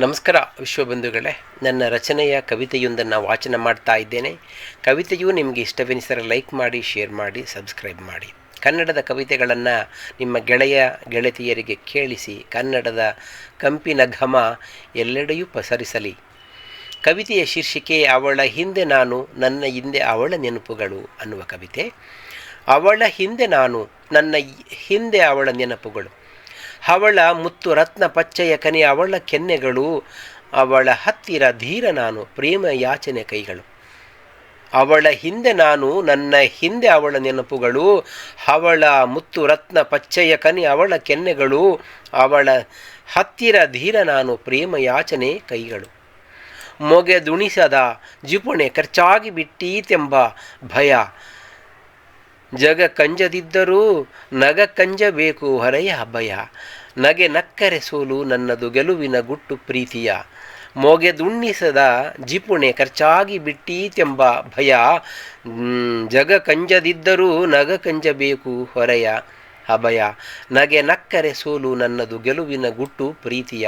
ನಮಸ್ಕಾರ ವಿಶ್ವಬಂಧುಗಳೇ, ನನ್ನ ರಚನೆಯ ಕವಿತೆಯೊಂದನ್ನು ವಾಚನ ಮಾಡ್ತಾ ಇದ್ದೇನೆ. ಕವಿತೆಯು ನಿಮಗೆ ಇಷ್ಟವೆನಿಸಿದರೆ ಲೈಕ್ ಮಾಡಿ, ಶೇರ್ ಮಾಡಿ, ಸಬ್ಸ್ಕ್ರೈಬ್ ಮಾಡಿ. ಕನ್ನಡದ ಕವಿತೆಗಳನ್ನು ನಿಮ್ಮ ಗೆಳೆಯ ಗೆಳತಿಯರಿಗೆ ಕೇಳಿಸಿ ಕನ್ನಡದ ಕಂಪಿನ ಘಮ ಎಲ್ಲೆಡೆಯೂ ಪಸರಿಸಲಿ. ಕವಿತೆಯ ಶೀರ್ಷಿಕೆ ಅವಳ ಹಿಂದೆ ನಾನು, ನನ್ನ ಹಿಂದೆ ಅವಳ ನೆನಪುಗಳು ಅನ್ನುವ ಕವಿತೆ. ಅವಳ ಹಿಂದೆ ನಾನು, ನನ್ನ ಹಿಂದೆ ಅವಳ ನೆನಪುಗಳು. ಅವಳ ಮುತ್ತು ರತ್ನ ಪಚ್ಚೆಯ ಕನಿ ಅವಳ ಕೆನ್ನೆಗಳು, ಅವಳ ಹತ್ತಿರ ಧೀರ ನಾನು, ಪ್ರೇಮ ಯಾಚನೆ ಕೈಗಳು. ಅವಳ ಹಿಂದೆ ನಾನು, ನನ್ನ ಹಿಂದೆ ಅವಳ ನೆನಪುಗಳು. ಅವಳ ಮುತ್ತು ರತ್ನ ಪಚ್ಚೆಯ ಕನಿ ಅವಳ ಕೆನ್ನೆಗಳು, ಅವಳ ಹತ್ತಿರ ಧೀರ ನಾನು, ಪ್ರೇಮ ಯಾಚನೆ ಕೈಗಳು. ಮೊಗೆದುಣಿಸದ ಜಿಪುಣೆ ಖರ್ಚಾಗಿ ಬಿಟ್ಟೀತೆಂಬ ಭಯ, ಜಗ ಕಂಜದಿದ್ದರೂ ನಗ ಕಂಜಬೇಕು ಹೊರೆಯ ಭಯ. ನಗೆ ನಕ್ಕರೆ ಸೋಲು ನನ್ನದು ಗೆಲುವಿನ ಗುಟ್ಟು ಪ್ರೀತಿಯ. ಮೊಗೆದುಣ್ಣಿಸದ ಜಿಪುಣೆ ಖರ್ಚಾಗಿ ಬಿಟ್ಟೀತೆಂಬ ಭಯ, ಜಗ ಕಂಜದಿದ್ದರೂ ನಗ ಕಂಜಬೇಕು ಹೊರೆಯ ಅಭಯ. ನಗೆ ನಕ್ಕರೆ ಸೋಲು ನನ್ನದು ಗೆಲುವಿನ ಗುಟ್ಟು ಪ್ರೀತಿಯ.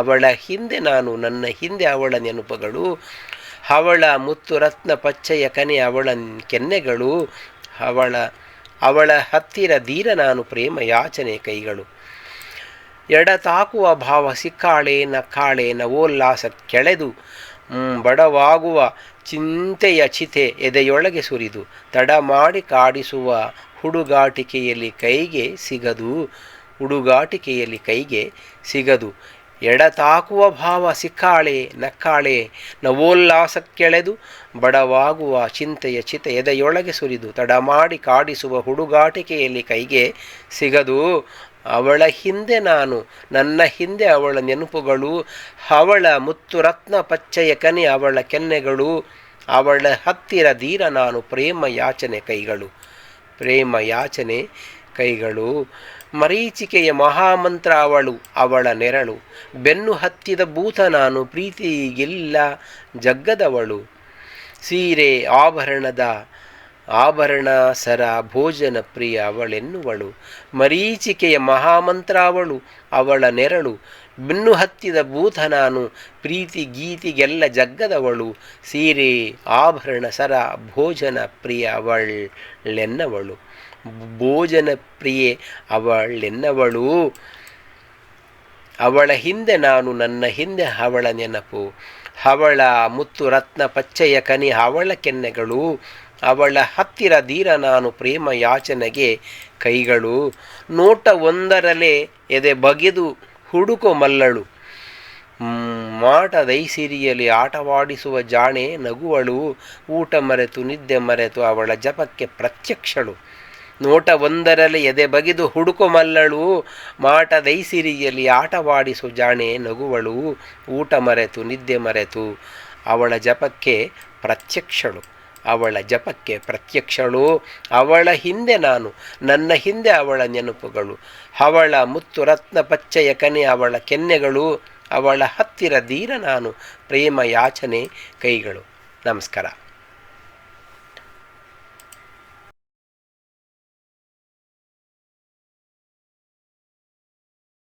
ಅವಳ ಹಿಂದೆ ನಾನು, ನನ್ನ ಹಿಂದೆ ಅವಳ ನೆನಪುಗಳು. ಅವಳ ಮುತ್ತು ರತ್ನ ಪಚ್ಚೆಯ ಕನೆ ಅವಳ ಕೆನ್ನೆಗಳು, ಅವಳ ಹತ್ತಿರ ಧೀರ ನಾನು, ಪ್ರೇಮ ಯಾಚನೆ ಕೈಗಳು. ಎಡತಾಕುವ ಭಾವ ಸಿಕ್ಕಾಳೆ ನಕ್ಕಾಳೆ ನವೋಲ್ಲಾಸ ಕೆಳೆದು, ಬಡವಾಗುವ ಚಿಂತೆಯ ಚಿತೆ ಎದೆಯೊಳಗೆ ಸುರಿದು, ತಡ ಮಾಡಿ ಕಾಡಿಸುವ ಹುಡುಗಾಟಿಕೆಯಲ್ಲಿ ಕೈಗೆ ಸಿಗದು, ಹುಡುಗಾಟಿಕೆಯಲ್ಲಿ ಕೈಗೆ ಸಿಗದು. ಎಡತಾಕುವ ಭಾವ ಸಿಕ್ಕಾಳೆ ನಕ್ಕಾಳೆ ನವೋಲ್ಲಾಸಕ್ಕೆಳೆದು, ಬಡವಾಗುವ ಚಿಂತೆಯ ಚಿತೆ ಎದೆಯೊಳಗೆ ಸುರಿದು, ತಡ ಮಾಡಿ ಕಾಡಿಸುವ ಹುಡುಗಾಟಿಕೆಯಲ್ಲಿ ಕೈಗೆ ಸಿಗದು. ಅವಳ ಹಿಂದೆ ನಾನು, ನನ್ನ ಹಿಂದೆ ಅವಳ ನೆನಪುಗಳು. ಅವಳ ಮುತ್ತು ರತ್ನ ಪಚ್ಚೆಯ ಕನೆ ಅವಳ ಕೆನ್ನೆಗಳು, ಅವಳ ಹತ್ತಿರ ಧೀರ ನಾನು, ಪ್ರೇಮ ಯಾಚನೆ ಕೈಗಳು. ಪ್ರೇಮ ಯಾಚನೆ ಕೈಗಳು. ಮರೀಚಿಕೆಯ ಮಹಾಮಂತ್ರ ಅವಳು, ಅವಳ ನೆರಳು. ಬೆನ್ನು ಹತ್ತಿದ ಭೂತ ನಾನು, ಪ್ರೀತಿಗಿಲ್ಲ ಜಗ್ಗದವಳು. ಸೀರೆ ಆಭರಣ ಸರ ಭೋಜನ ಪ್ರಿಯ ಅವಳೆನ್ನುವಳು. ಮರೀಚಿಕೆಯ ಮಹಾಮಂತ್ರ ಅವಳು, ಅವಳ ನೆರಳು. ಬೆನ್ನು ಹತ್ತಿದ ಭೂತ ನಾನು, ಪ್ರೀತಿ ಗೀತಿಗೆಲ್ಲ ಜಗ್ಗದವಳು. ಸೀರೆ ಆಭರಣ ಸರ ಭೋಜನ ಪ್ರಿಯ ಅವಳೆನ್ನವಳು. ಭೋಜನ ಪ್ರಿಯೆ ಅವಳೆನ್ನವಳು. ಅವಳ ಹಿಂದೆ ನಾನು, ನನ್ನ ಹಿಂದೆ ಅವಳ ನೆನಪು. ಅವಳ ಮುತ್ತು ರತ್ನ ಪಚ್ಚೆಯ ಕನಿ ಅವಳ ಕೆನ್ನೆಗಳು, ಅವಳ ಹತ್ತಿರ ಧೀರ ನಾನು, ಪ್ರೇಮ ಯಾಚನೆಗೆ ಕೈಗಳು. ನೋಟ ಒಂದರಲ್ಲೇ ಎದೆ ಬಗೆದು ಹುಡುಕೋ ಮಲ್ಲಳು, ಮಾಟದೈಸಿರಿಯಲಿ ಆಟವಾಡಿಸುವ ಜಾಣೆ ನಗುವಳು. ಊಟ ಮರೆತು ನಿದ್ದೆ ಮರೆತು ಅವಳ ಜಪಕ್ಕೆ ಪ್ರತ್ಯಕ್ಷಳು. ನೋಟ ಒಂದರಲ್ಲಿ ಎದೆ ಬಗೆದು ಹುಡುಕೋ ಮಲ್ಲಳು, ಮಾಟದೈಸಿರಿಯಲ್ಲಿ ಆಟವಾಡಿಸು ಜಾಣೆ ನಗುವಳು. ಊಟ ಮರೆತು ನಿದ್ದೆ ಮರೆತು ಅವಳ ಜಪಕ್ಕೆ ಪ್ರತ್ಯಕ್ಷಳು, ಅವಳ ಜಪಕ್ಕೆ ಪ್ರತ್ಯಕ್ಷಳು. ಅವಳ ಹಿಂದೆ ನಾನು, ನನ್ನ ಹಿಂದೆ ಅವಳ ನೆನಪುಗಳು. ಅವಳ ಮುತ್ತು ರತ್ನ ಪಚ್ಚೆಯ ಕನೆ ಅವಳ ಕೆನ್ನೆಗಳು, ಅವಳ ಹತ್ತಿರ ಧೀರ ನಾನು, ಪ್ರೇಮ ಯಾಚನೆ ಕೈಗಳು. ನಮಸ್ಕಾರ.